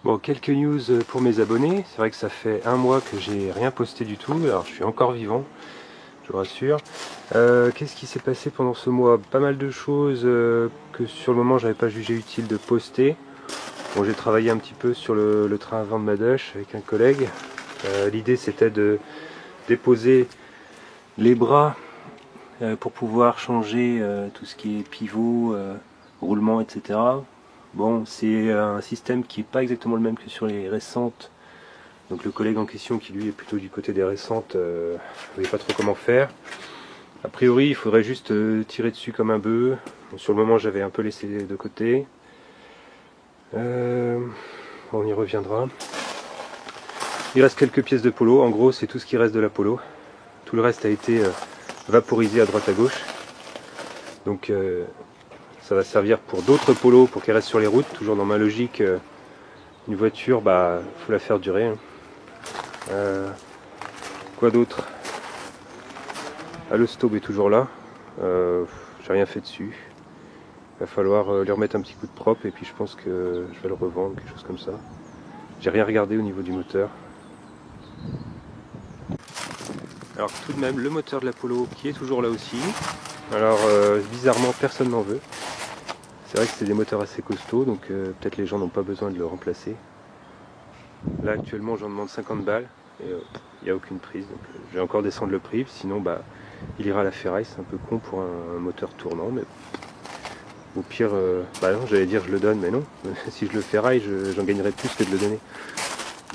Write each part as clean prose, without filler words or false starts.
Bon, quelques news pour mes abonnés. C'est vrai que ça fait un mois que j'ai rien posté du tout. Alors je suis encore vivant, je vous rassure. Qu'est-ce qui s'est passé pendant ce mois? Pas mal de choses que sur le moment j'avais pas jugé utile de poster. Bon, j'ai travaillé un petit peu sur le train à vent de Madoche avec un collègue. L'idée c'était de déposer les bras pour pouvoir changer tout ce qui est pivot, roulement, etc. Bon, c'est un système qui n'est pas exactement le même que sur les récentes. Donc le collègue en question, qui lui est plutôt du côté des récentes, ne savait pas trop comment faire. A priori, il faudrait juste tirer dessus comme un bœuf. Bon, sur le moment, j'avais un peu laissé de côté. On y reviendra. Il reste quelques pièces de polo. En gros, c'est tout ce qui reste de la polo. Tout le reste a été vaporisé à droite à gauche. Donc ça va servir pour d'autres polos, pour qu'elles restent sur les routes. Toujours dans ma logique, une voiture, bah, faut la faire durer. Quoi d'autre? Le stove est toujours là. J'ai rien fait dessus. Il va falloir lui remettre un petit coup de propre et puis je pense que je vais le revendre, quelque chose comme ça. J'ai rien regardé au niveau du moteur. Alors tout de même, le moteur de l'Apollo qui est toujours là aussi. Alors bizarrement, personne n'en veut. C'est vrai que c'est des moteurs assez costauds, donc peut-être les gens n'ont pas besoin de le remplacer. Là actuellement j'en demande 50 balles et il n'y a aucune prise. Donc je vais encore descendre le prix, sinon bah, il ira à la ferraille. C'est un peu con pour un moteur tournant, mais au pire, bah non, j'allais dire je le donne, mais non. Si je le ferraille, j'en gagnerais plus que de le donner.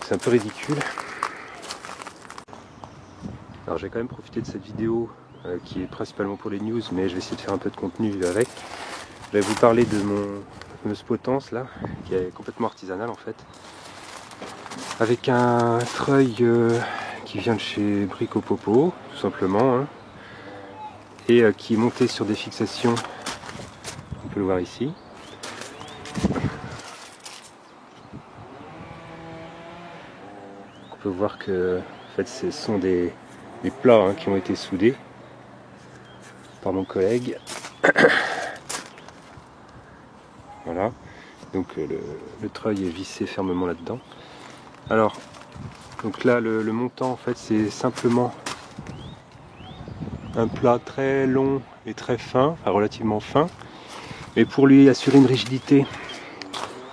C'est un peu ridicule. Alors j'ai quand même profité de cette vidéo qui est principalement pour les news, mais je vais essayer de faire un peu de contenu avec. Je vais vous parler de mon fameuse potence là, qui est complètement artisanale en fait. Avec un treuil qui vient de chez Brico Popo, tout simplement, hein, et qui est monté sur des fixations, on peut le voir ici. On peut voir que en fait, ce sont des plats hein, qui ont été soudés par mon collègue. Voilà, donc le treuil est vissé fermement là-dedans. Alors, donc là le montant en fait c'est simplement un plat très long et très fin, enfin relativement fin, mais pour lui assurer une rigidité,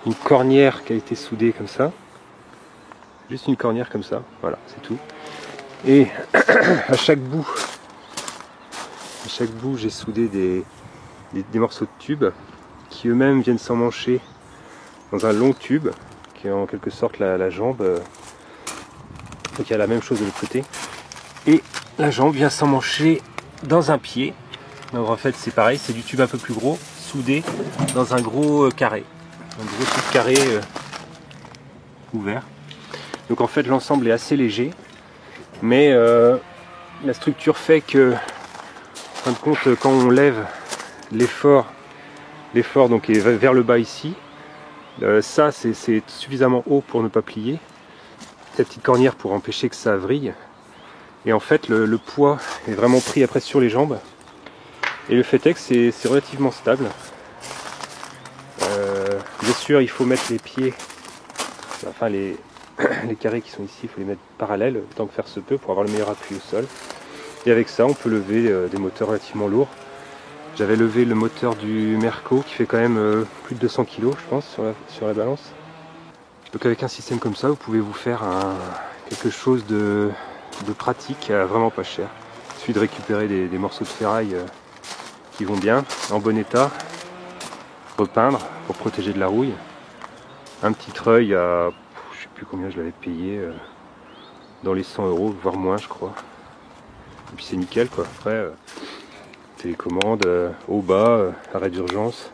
une cornière qui a été soudée comme ça, juste une cornière comme ça, voilà, c'est tout. Et à chaque bout j'ai soudé des morceaux de tube qui eux-mêmes viennent s'emmancher dans un long tube qui est en quelque sorte la jambe. Donc il y a la même chose de l'autre côté. Et la jambe vient s'emmancher dans un pied. Donc en fait c'est pareil, c'est du tube un peu plus gros, soudé dans un gros carré. Un gros tube carré ouvert. Donc en fait l'ensemble est assez léger. Mais la structure fait que, en fin de compte, quand on lève l'effort donc est vers le bas ici, ça c'est suffisamment haut pour ne pas plier. Cette petite cornière pour empêcher que ça vrille. Et en fait le poids est vraiment pris après sur les jambes. Et le fait est que c'est relativement stable. Bien sûr il faut mettre les pieds, enfin les carrés qui sont ici, il faut les mettre parallèles tant que faire se peut pour avoir le meilleur appui au sol. Et avec ça on peut lever des moteurs relativement lourds. J'avais levé le moteur du Merco qui fait quand même plus de 200 kg je pense sur la balance. Donc avec un système comme ça vous pouvez vous faire quelque chose de pratique, vraiment pas cher. Il suffit de récupérer des morceaux de ferraille qui vont bien, en bon état, repeindre pour protéger de la rouille. Un petit treuil à, je sais plus combien je l'avais payé, dans les 100 €, voire moins je crois. Et puis c'est nickel quoi. Après, télécommande, haut, bas, arrêt d'urgence.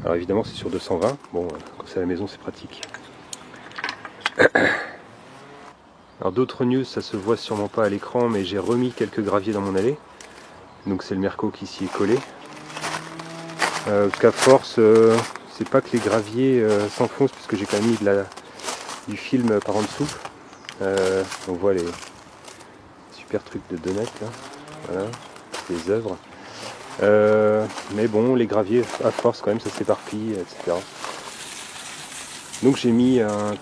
Alors évidemment c'est sur 220, bon quand c'est à la maison c'est pratique. Alors d'autres news, ça se voit sûrement pas à l'écran, mais j'ai remis quelques graviers dans mon allée. Donc c'est le Merco qui s'y est collé. Parce qu'à force, c'est pas que les graviers s'enfoncent, puisque j'ai quand même mis du film par en dessous. On voit les super trucs de Donut là. Voilà, les œuvres. Mais bon, les graviers, à force quand même, ça s'éparpille, etc. Donc j'ai mis un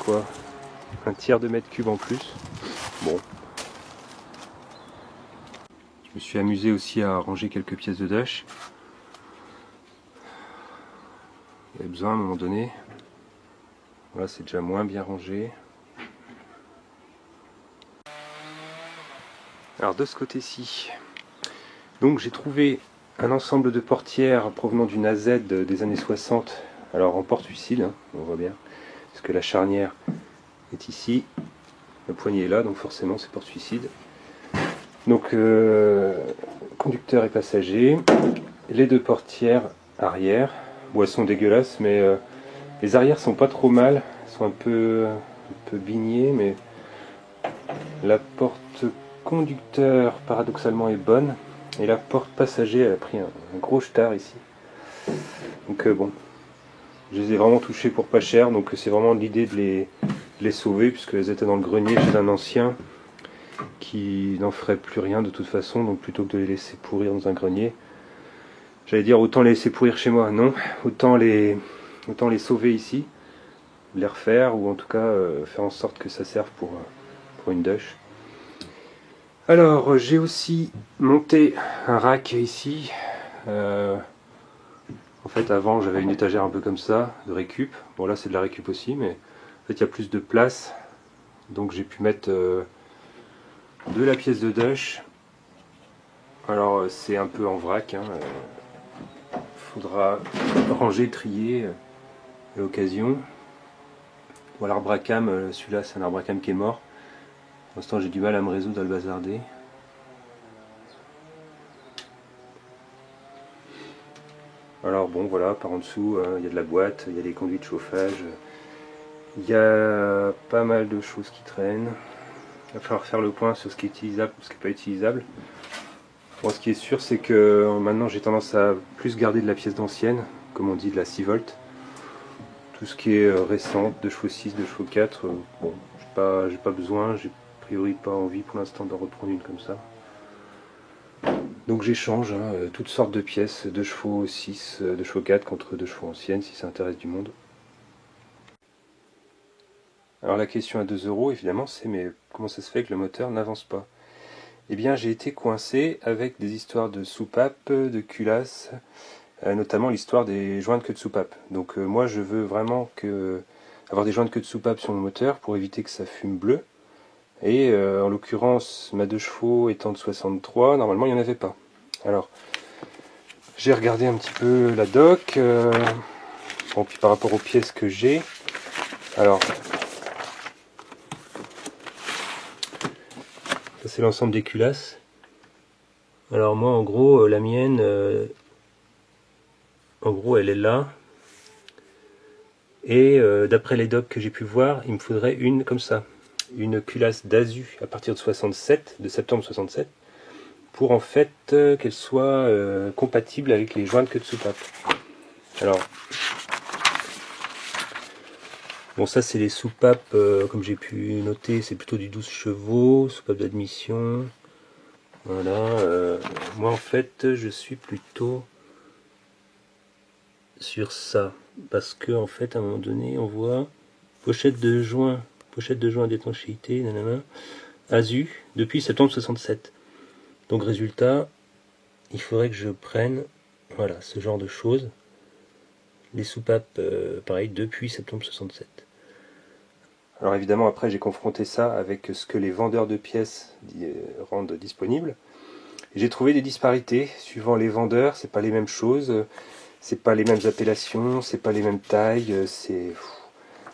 tiers de mètre cube en plus. Bon. Je me suis amusé aussi à ranger quelques pièces de dash. Il y avait besoin à un moment donné. Voilà, c'est déjà moins bien rangé. Alors de ce côté-ci, donc j'ai trouvé un ensemble de portières provenant d'une AZ des années 60. Alors en porte-huissides, hein, on voit bien, parce que la charnière est ici, le poignet est là, donc forcément c'est porte-suicide. Donc conducteur et passager, les deux portières arrière, bon elles sont dégueulasses, mais les arrières sont pas trop mal, elles sont un peu bignées, mais la porte conducteur paradoxalement est bonne, et la porte passager elle a pris un gros jetard ici. Donc bon, je les ai vraiment touchées pour pas cher, donc c'est vraiment l'idée de les sauver, puisqu'elles étaient dans le grenier chez un ancien qui n'en ferait plus rien de toute façon, donc plutôt que de les laisser pourrir dans un grenier, j'allais dire autant les laisser pourrir chez moi, non, autant les sauver ici, les refaire, ou en tout cas faire en sorte que ça serve pour une douche. Alors j'ai aussi monté un rack ici. En fait avant j'avais une étagère un peu comme ça, de récup. Bon là c'est de la récup aussi, mais en fait il y a plus de place. Donc j'ai pu mettre de la pièce de douche. Alors c'est un peu en vrac, hein. Faudra ranger, trier à l'occasion. Bon, l'arbre à cam, celui-là c'est un arbre à cam qui est mort. Pour l'instant j'ai du mal à me résoudre à le bazarder. Alors bon voilà, par en dessous il y a de la boîte, il y a des conduits de chauffage, il y a pas mal de choses qui traînent. Il va falloir faire le point sur ce qui est utilisable et ce qui n'est pas utilisable. Bon, ce qui est sûr c'est que maintenant j'ai tendance à plus garder de la pièce d'ancienne, comme on dit de la 6 volts. Tout ce qui est récent, de chevaux 6, de chevaux 4, bon, j'ai pas besoin, j'ai a priori pas envie pour l'instant d'en reprendre une comme ça. Donc j'échange toutes sortes de pièces, de chevaux 6, de chevaux 4 contre de chevaux anciennes si ça intéresse du monde. Alors la question à 2 € évidemment c'est mais comment ça se fait que le moteur n'avance pas? Eh bien j'ai été coincé avec des histoires de soupape, de culasse, notamment l'histoire des joints de queue de soupape. Donc moi je veux vraiment avoir des joints de queue de soupape sur mon moteur pour éviter que ça fume bleu. Et en l'occurrence, ma 2 chevaux étant de 63, normalement il n'y en avait pas. Alors, j'ai regardé un petit peu la doc, bon, puis par rapport aux pièces que j'ai. Alors, ça c'est l'ensemble des culasses. Alors moi en gros, la mienne, en gros elle est là. Et d'après les docs que j'ai pu voir, il me faudrait une comme ça. Une culasse d'Azu à partir de 67, de septembre 67, pour en fait qu'elle soit compatible avec les joints de queue de soupape. Alors, bon ça c'est les soupapes, comme j'ai pu noter, c'est plutôt du 12 chevaux, soupape d'admission. Voilà, moi en fait je suis plutôt sur ça, parce que en fait à un moment donné on voit pochette de joint d'étanchéité, nanana, Azu, depuis septembre 67. Donc résultat, il faudrait que je prenne, voilà, ce genre de choses. Les soupapes, pareil, depuis septembre 67. Alors évidemment, après j'ai confronté ça avec ce que les vendeurs de pièces rendent disponible. J'ai trouvé des disparités suivant les vendeurs, c'est pas les mêmes choses, c'est pas les mêmes appellations, c'est pas les mêmes tailles, c'est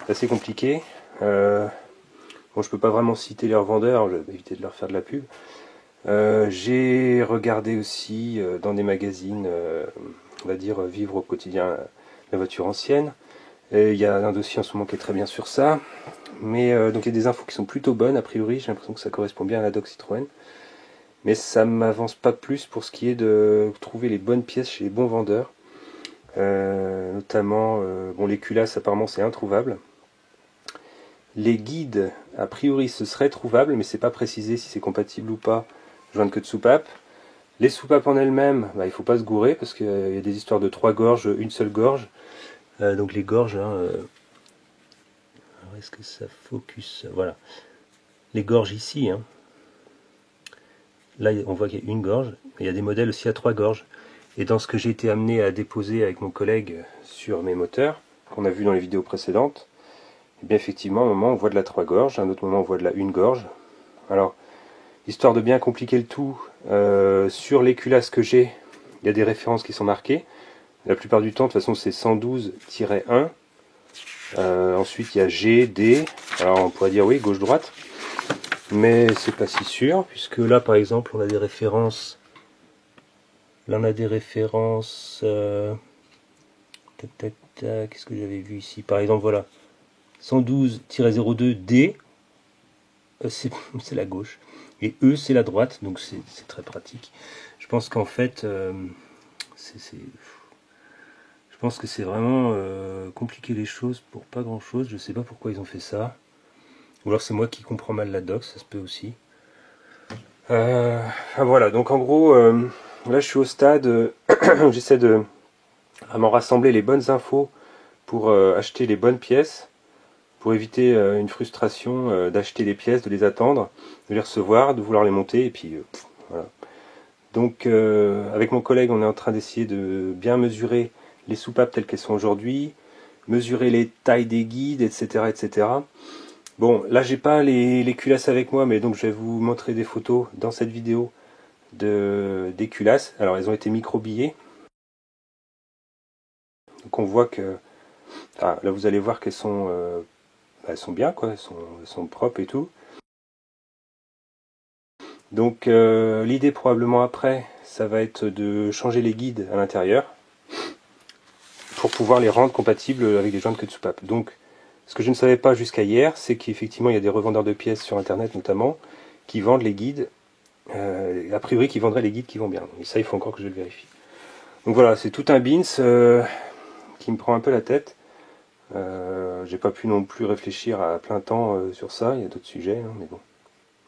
assez compliqué. Bon, je peux pas vraiment citer leurs vendeurs, je vais éviter de leur faire de la pub. J'ai regardé aussi dans des magazines, on va dire vivre au quotidien la voiture ancienne. Il y a un dossier en ce moment qui est très bien sur ça. Mais donc il y a des infos qui sont plutôt bonnes a priori, j'ai l'impression que ça correspond bien à la doc Citroën. Mais ça m'avance pas plus pour ce qui est de trouver les bonnes pièces chez les bons vendeurs. Notamment, bon, les culasses apparemment c'est introuvable. Les guides, a priori ce serait trouvable, mais c'est pas précisé si c'est compatible ou pas, joint de queue de soupape. Les soupapes en elles-mêmes, bah, il faut pas se gourer parce qu'il y a des histoires de 3 gorges, une seule gorge. Donc les gorges, hein, est-ce que ça focus? Voilà. Les gorges ici, hein. Là on voit qu'il y a une gorge, il y a des modèles aussi à 3 gorges. Et dans ce que j'ai été amené à déposer avec mon collègue sur mes moteurs, qu'on a vu dans les vidéos précédentes, et bien effectivement, à un moment on voit de la 3 gorges, à un autre moment on voit de la 1 gorge. Alors, histoire de bien compliquer le tout, sur les culasses que j'ai, il y a des références qui sont marquées. La plupart du temps, de toute façon, c'est 112-1. Ensuite, il y a G, D. Alors, on pourrait dire oui, gauche-droite. Mais c'est pas si sûr, puisque là, par exemple, on a des références. Là, on a des références. Qu'est-ce que j'avais vu ici? Par exemple, voilà. 112-02 D. C'est la gauche. Et E, c'est la droite. Donc, c'est très pratique. Je pense qu'en fait, je pense que c'est vraiment compliquer les choses pour pas grand chose. Je sais pas pourquoi ils ont fait ça. Ou alors c'est moi qui comprends mal la doc, ça se peut aussi. Voilà, donc en gros, là je suis au stade, j'essaie de vraiment rassembler les bonnes infos pour acheter les bonnes pièces, pour éviter une frustration d'acheter les pièces, de les attendre, de les recevoir, de vouloir les monter, et puis voilà. Donc avec mon collègue, on est en train d'essayer de bien mesurer les soupapes telles qu'elles sont aujourd'hui, mesurer les tailles des guides, etc. etc. Bon, là j'ai pas les culasses avec moi, mais donc je vais vous montrer des photos dans cette vidéo des culasses. Alors elles ont été microbillées. Donc on voit que... Ah, là vous allez voir qu'elles sont bien, quoi, elles sont propres et tout. Donc l'idée probablement après, ça va être de changer les guides à l'intérieur pour pouvoir les rendre compatibles avec des joints de queue de soupape. Donc ce que je ne savais pas jusqu'à hier, c'est qu'effectivement il y a des revendeurs de pièces sur internet notamment qui vendent les guides, a priori qui vendraient les guides qui vont bien. Et ça il faut encore que je le vérifie. Donc voilà, c'est tout un beans qui me prend un peu la tête. J'ai pas pu non plus réfléchir à plein temps sur ça, il y a d'autres sujets, hein, mais bon.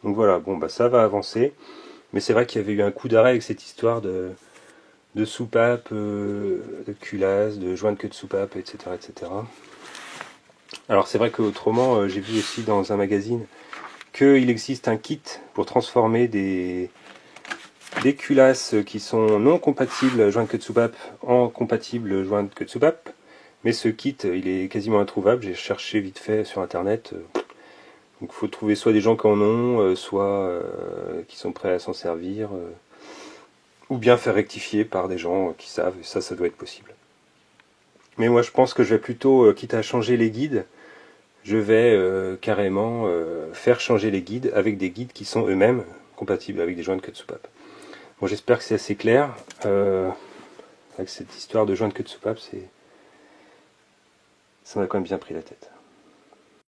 Donc voilà, bon bah ça va avancer. Mais c'est vrai qu'il y avait eu un coup d'arrêt avec cette histoire de soupape, de culasse, de joint de queue de soupape, etc. etc. Alors c'est vrai qu'autrement, j'ai vu aussi dans un magazine qu'il existe un kit pour transformer des culasses qui sont non compatibles joint de queue de soupape en compatibles joint de queue de soupape. Mais ce kit, il est quasiment introuvable. J'ai cherché vite fait sur internet. Donc il faut trouver soit des gens qui en ont, soit qui sont prêts à s'en servir, ou bien faire rectifier par des gens qui savent. Et ça doit être possible. Mais moi je pense que je vais plutôt, quitte à changer les guides, je vais carrément faire changer les guides avec des guides qui sont eux-mêmes compatibles avec des joints de queue de soupape. Bon, j'espère que c'est assez clair. Avec cette histoire de joint de queue de soupape, ça m'a quand même bien pris la tête.